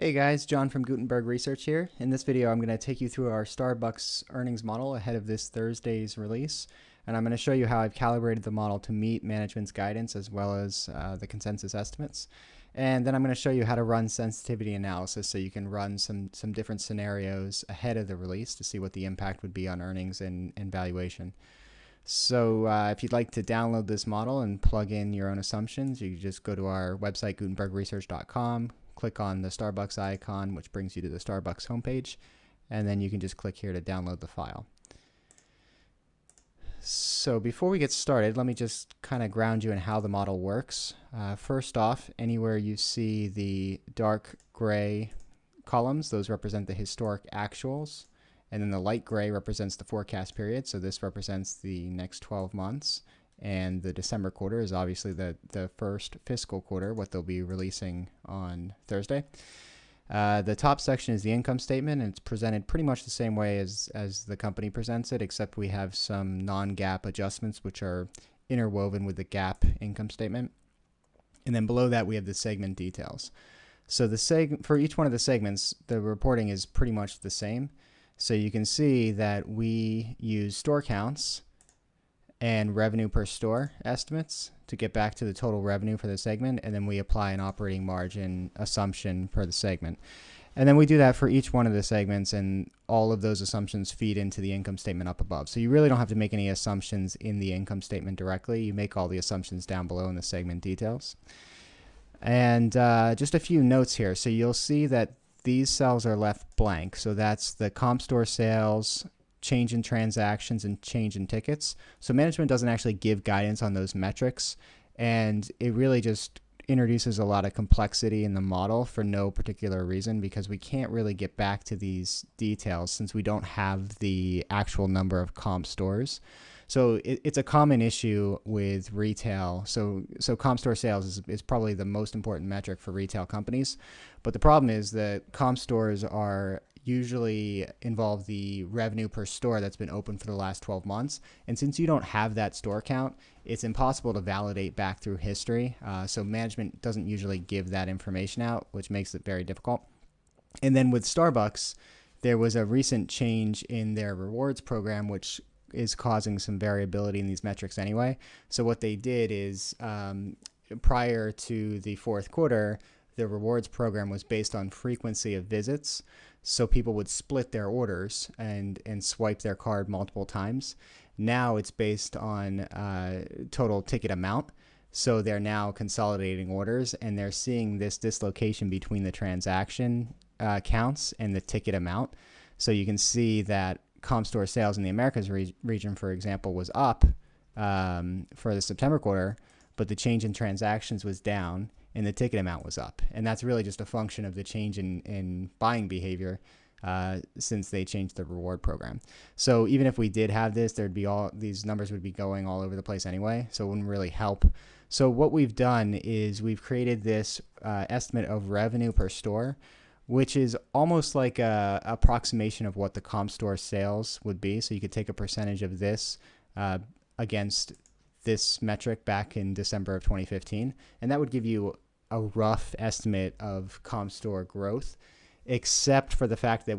Hey guys, John from Gutenberg Research here. In this video, I'm going to take you through our SBUX earnings model ahead of this Thursday's release. And I'm going to show you how I've calibrated the model to meet management's guidance as well as the consensus estimates. And then I'm going to show you how to run sensitivity analysis so you can run some different scenarios ahead of the release to see what the impact would be on earnings and valuation. So if you'd like to download this model and plug in your own assumptions, you can just go to our website, gutenbergresearch.com, click on the SBUX icon, which brings you to the SBUX homepage, and then you can just click here to download the file. So before we get started, let me just kind of ground you in how the model works. First off, anywhere you see the dark gray columns, those represent the historic actuals. And then the light gray represents the forecast period. So this represents the next 12 months. And the December quarter is obviously the first fiscal quarter, what they'll be releasing on Thursday. The top section is the income statement, and it's presented pretty much the same way as the company presents it, except we have some non-GAAP adjustments, which are interwoven with the GAAP income statement. And then below that, we have the segment details. So for each one of the segments, the reporting is pretty much the same. So you can see that we use store counts and revenue per store estimates to get back to the total revenue for the segment, and then we apply an operating margin assumption for the segment. And then we do that for each one of the segments, and all of those assumptions feed into the income statement up above. So you really don't have to make any assumptions in the income statement directly. You make all the assumptions down below in the segment details. And just a few notes here. So you'll see that these cells are left blank. So that's the comp store sales, change in transactions, and change in tickets. So management doesn't actually give guidance on those metrics, and it really just introduces a lot of complexity in the model for no particular reason, because we can't really get back to these details since we don't have the actual number of comp stores. So it's a common issue with retail. So comp store sales is probably the most important metric for retail companies. But the problem is that comp stores are usually involve the revenue per store that's been open for the last 12 months. And since you don't have that store count, it's impossible to validate back through history. So management doesn't usually give that information out, which makes it very difficult. And then with SBUX, there was a recent change in their rewards program, which is causing some variability in these metrics anyway. So what they did is prior to the fourth quarter, the rewards program was based on frequency of visits. So people would split their orders and swipe their card multiple times. Now it's based on total ticket amount. So they're now consolidating orders, and they're seeing this dislocation between the transaction counts and the ticket amount. So you can see that comp store sales in the Americas region, for example, was up for the September quarter, but the change in transactions was down and the ticket amount was up. And that's really just a function of the change in buying behavior since they changed the reward program. So even if we did have this, these numbers would be going all over the place anyway, so it wouldn't really help. So what we've done is we've created this estimate of revenue per store, which is almost like a approximation of what the comp store sales would be. So you could take a percentage of this against this metric back in December of 2015, and that would give you a rough estimate of comp store growth, except for the fact that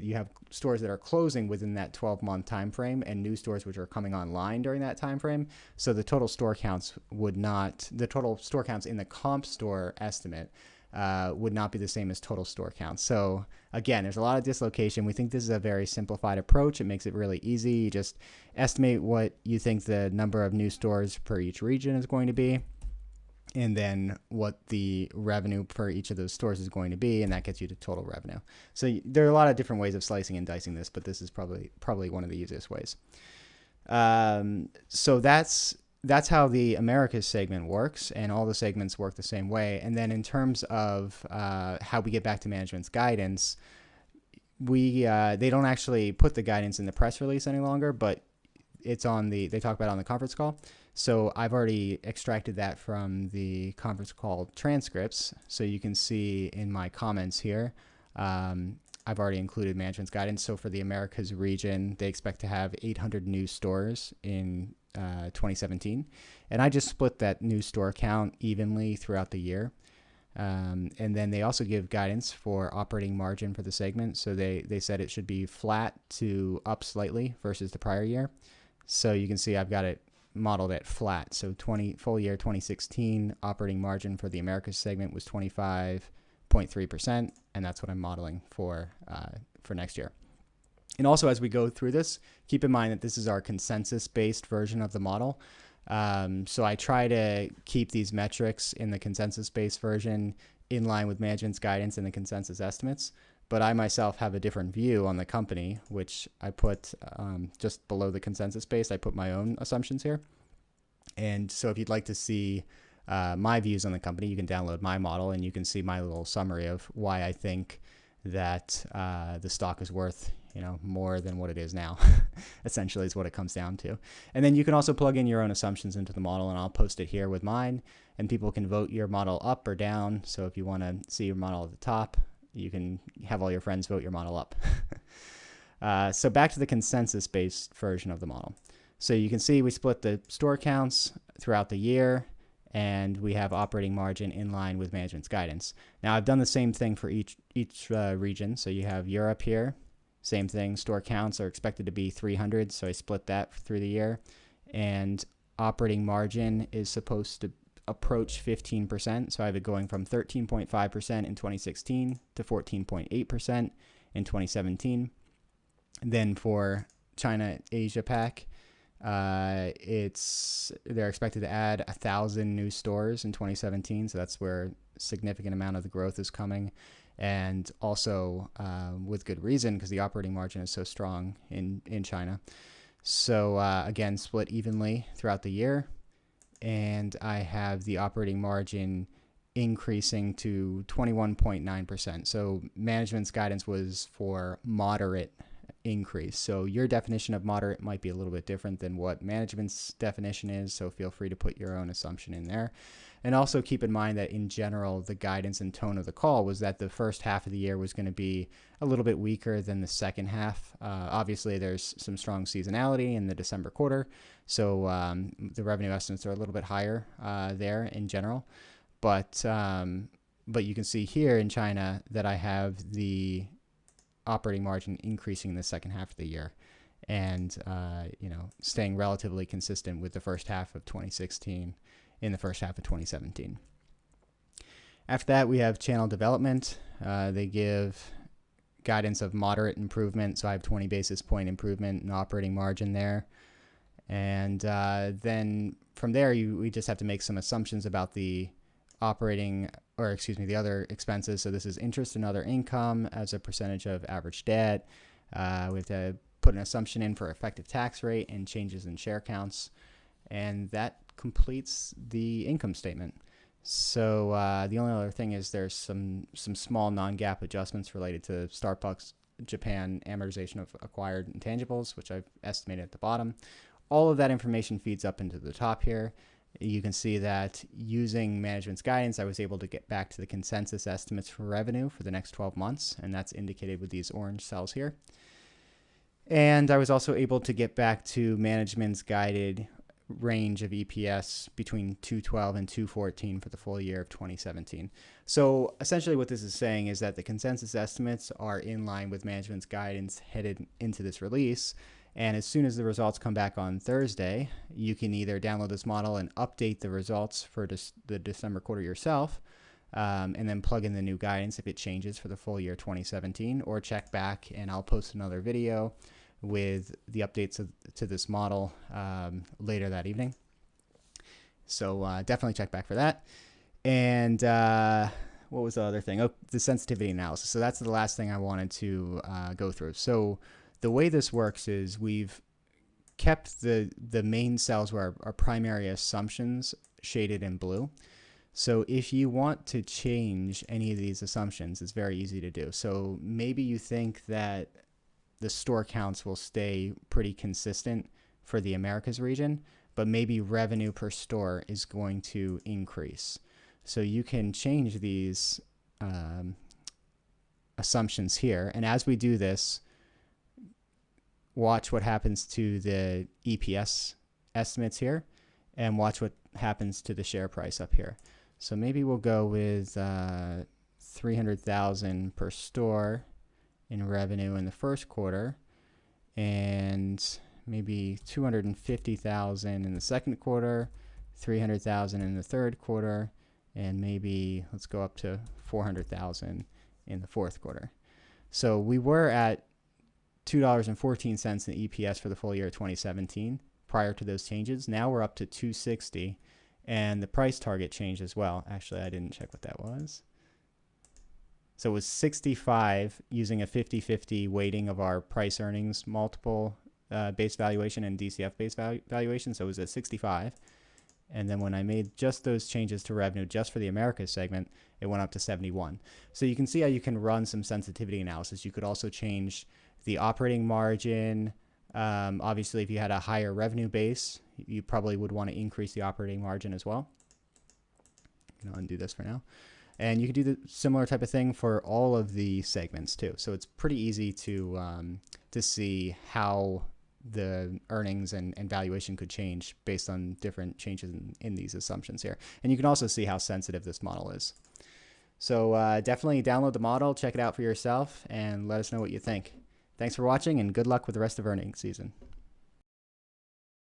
you have stores that are closing within that 12-month time frame and new stores which are coming online during that time frame. So the total store counts in the comp store estimate would not be the same as total store counts. So again, there's a lot of dislocation. We think this is a very simplified approach. It makes it really easy. You just estimate what you think the number of new stores per each region is going to be, and then what the revenue for each of those stores is going to be, and that gets you to total revenue. So there are a lot of different ways of slicing and dicing this, but this is probably one of the easiest ways. So that's how the Americas segment works, and all the segments work the same way. And then in terms of how we get back to management's guidance, they don't actually put the guidance in the press release any longer, but they talk about it on the conference call. So I've already extracted that from the conference call transcripts. So you can see in my comments here, I've already included management's guidance. So for the Americas region, they expect to have 800 new stores in 2017. And I just split that new store count evenly throughout the year. And then they also give guidance for operating margin for the segment. So they said it should be flat to up slightly versus the prior year. So you can see I've got it modeled at flat. So full year 2016 operating margin for the Americas segment was 25.3%, and that's what I'm modeling for next year. And also, as we go through this, keep in mind that this is our consensus-based version of the model. So I try to keep these metrics in the consensus-based version in line with management's guidance and the consensus estimates. But I myself have a different view on the company, which I put just below the consensus base. I put my own assumptions here. And so if you'd like to see my views on the company, you can download my model and you can see my little summary of why I think that the stock is worth, more than what it is now, essentially is what it comes down to. And then you can also plug in your own assumptions into the model, and I'll post it here with mine, and people can vote your model up or down. So if you want to see your model at the top, you can have all your friends vote your model up. So back to the consensus-based version of the model. So you can see we split the store counts throughout the year, and we have operating margin in line with management's guidance. Now I've done the same thing for each region. So you have Europe here, same thing. Store counts are expected to be 300, so I split that through the year, and operating margin is supposed to approach 15%. So I have it going from 13.5% in 2016 to 14.8% in 2017. And then for China Asia Pac, they're expected to add 1,000 new stores in 2017. So that's where a significant amount of the growth is coming. And also with good reason, because the operating margin is so strong in China. So again, split evenly throughout the year. And I have the operating margin increasing to 21.9%. So management's guidance was for moderate increase. So your definition of moderate might be a little bit different than what management's definition is. So feel free to put your own assumption in there. And also keep in mind that in general, the guidance and tone of the call was that the first half of the year was going to be a little bit weaker than the second half. Obviously, there's some strong seasonality in the December quarter. So the revenue estimates are a little bit higher there in general. But you can see here in China that I have the operating margin increasing in the second half of the year, and staying relatively consistent with the first half of 2016 in the first half of 2017. After that, we have channel development. They give guidance of moderate improvement, so I have 20 basis point improvement in operating margin there. And then from there, we just have to make some assumptions about the the other expenses. So this is interest and other income as a percentage of average debt. We have to put an assumption in for effective tax rate and changes in share counts. And that completes the income statement. So the only other thing is there's some small non-GAAP adjustments related to SBUX Japan amortization of acquired intangibles, which I've estimated at the bottom. All of that information feeds up into the top here. You can see that using management's guidance, I was able to get back to the consensus estimates for revenue for the next 12 months, and that's indicated with these orange cells here. And I was also able to get back to management's guided range of EPS between 212 and 214 for the full year of 2017. So essentially what this is saying is that the consensus estimates are in line with management's guidance headed into this release. And as soon as the results come back on Thursday, you can either download this model and update the results for the December quarter yourself, and then plug in the new guidance if it changes for the full year 2017, or check back and I'll post another video with the updates to this model later that evening. So definitely check back for that. And what was the other thing? Oh, the sensitivity analysis. So that's the last thing I wanted to go through. So the way this works is we've kept the main cells where our primary assumptions shaded in blue. So if you want to change any of these assumptions, it's very easy to do. So maybe you think that the store counts will stay pretty consistent for the Americas region, but maybe revenue per store is going to increase. So you can change these assumptions here. And as we do this, watch what happens to the EPS estimates here, and watch what happens to the share price up here. So maybe we'll go with 300,000 per store in revenue in the first quarter, and maybe 250,000 in the second quarter, 300,000 in the third quarter, and maybe let's go up to 400,000 in the fourth quarter. So we were at $2.14 in EPS for the full year of 2017 prior to those changes. Now we're up to $2.60, and the price target changed as well. Actually, I didn't check what that was. So it was 65 using a 50-50 weighting of our price earnings multiple base valuation and DCF base valuation. So it was at 65. And then when I made just those changes to revenue just for the Americas segment, it went up to 71. So you can see how you can run some sensitivity analysis. You could also change the operating margin. Obviously, if you had a higher revenue base, you probably would want to increase the operating margin as well. I'm going to undo this for now. And you can do the similar type of thing for all of the segments too. So it's pretty easy to see how the earnings and valuation could change based on different changes in these assumptions here. And you can also see how sensitive this model is. So definitely download the model, check it out for yourself, and let us know what you think. Thanks for watching, and good luck with the rest of earnings season.